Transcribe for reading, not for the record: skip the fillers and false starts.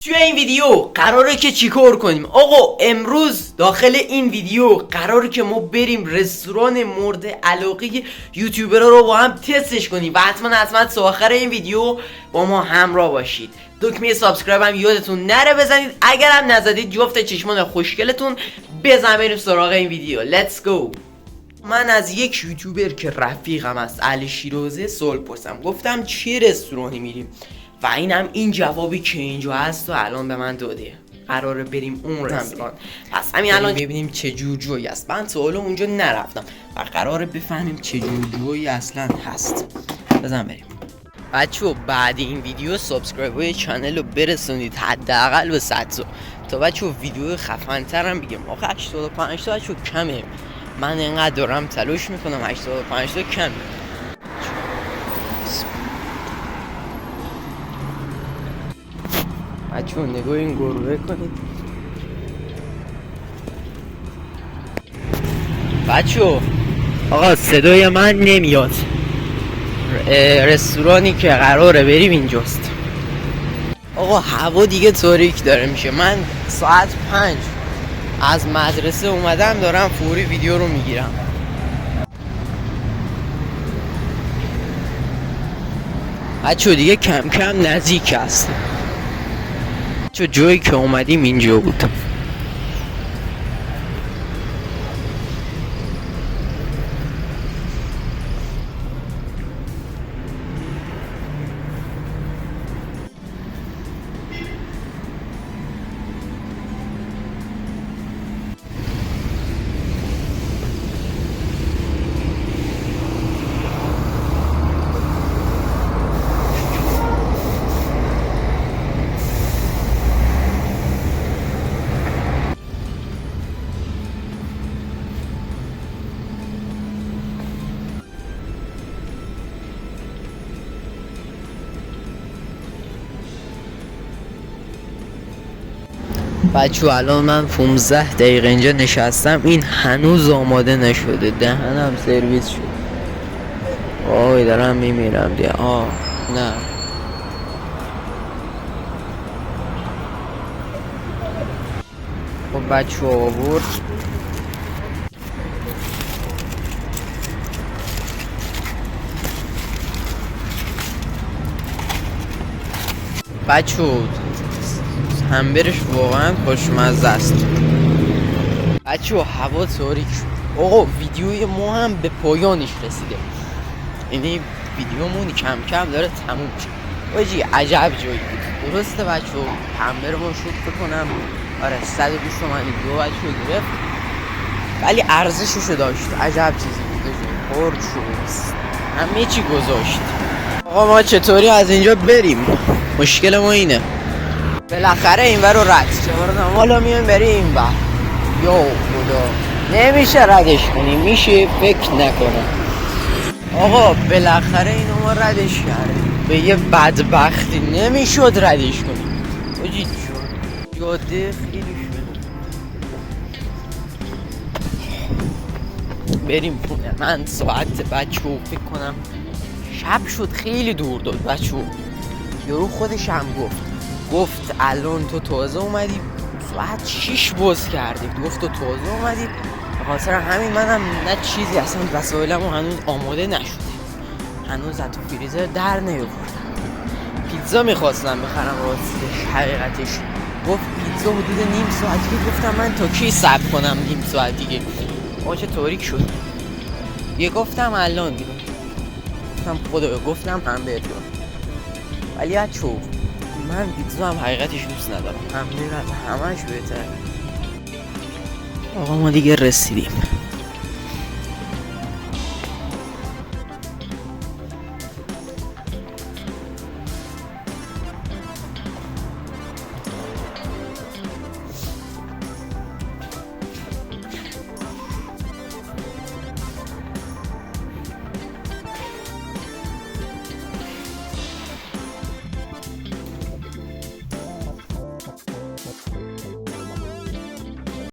توی این ویدیو قراره که چیکار کنیم؟ آقا امروز داخل این ویدیو قراره که ما بریم رستوران مورد علاقه یوتیوبرها رو با هم تستش کنیم و حتما تا آخر این ویدیو با ما همراه باشید. دکمه سابسکرایب هم یادتون نره بزنید، اگر هم نزدید جفت چشمان خوشگلتون بزن. بریم سراغ این ویدیو. لیتس گو. من از یک یوتیوبر که رفیقم است، علی شیرازه، سوال پرسم، گفتم چه رستورانی میریم و اینم این جوابی که اینجا هست و الان به من داده. قراره بریم اون رستوران. پس همین الان ببینیم چه جور جویی است. من تا حالا اونجا نرفتم و قراره بفهمیم چه جور جویی اصلا هست. بزن بریم. بچه‌ها بعد این ویدیو سابسکرایب کانال رو برسونید حداقل به 100 تا بچه‌ها ویدیو خفن‌تر هم بگم. آخه 85 تا بچه‌ها کمه. من اینقدر دارم تلاش میکنم، 85 تا کمه. بچه‌ها نگاه این گروه کنید. بچه‌ها آقا صدای من نمیاد. رستورانی که قراره بریم اینجاست. آقا هوا دیگه تاریک داره میشه. من ساعت 5 از مدرسه اومدم، دارم فوری ویدیو رو میگیرم. بچه‌ها دیگه کم کم نزدیک است. چه جایی که اومدیم اینجا بود. بچه‌ها الان من 15 دقیقه اینجا نشستم، این هنوز آماده نشده. دهنم سرویس شد. آی دارم میمیرم دیگه. نه خب بچه‌ها آورد. بچه‌ها همبرش واقعا خوشمزه است. بچه‌ها هوا تاریک شد. آقا ویدیوی ما هم به پایانش رسیده. یعنی ویدیومون کم کم داره تموم میشه. واجی عجب جایی بود. درسته بچه‌ها همبرمون شد بکنم. آره 120 تومانی دو بچه‌ها گرفت، ولی ارزششو داشت. عجب چیزی بود. خورد شد. همه چی گذاشت. آقا ما چطوری از اینجا بریم؟ مشکل ما اینه. بالاخره این ور رو رد کردم، حالا میایم بریم این ور. یا خدا نمیشه ردش کنیم. میشه فکر نکنم. آقا بالاخره اینو ما ردش کردیم. به یه بدبختی نمیشد ردش کنیم. اوجی جاده خیلی شده. بریم خونه. من ساعت بچه‌ها فکر کنم شب شد، خیلی دور داد. بچه‌ها یارو خودش هم گفت الان تو تازه اومدی، ساعت 6 باز کردی. گفت تو تازه اومدی، به خاطر همین منم نه چیزی اصلا وسایلمو هنوز آماده نشده، هنوز از تو فریزر در نیاوردم. پیتزا میخواستم بخرم راستش حقیقتش. گفت پیتزا حدود نیم ساعت. گفتم من تا کی صبر کنم نیم ساعت دیگه؟ آچه تاریک شد. یه گفتم الان دیگه، گفتم خدا، گفتم همبرگر. ولی بچه‌ها من پیتزا هم حقیقتش دوست ندارم. همبرگر همش بهتره. آقا ما دیگه رسیدیم.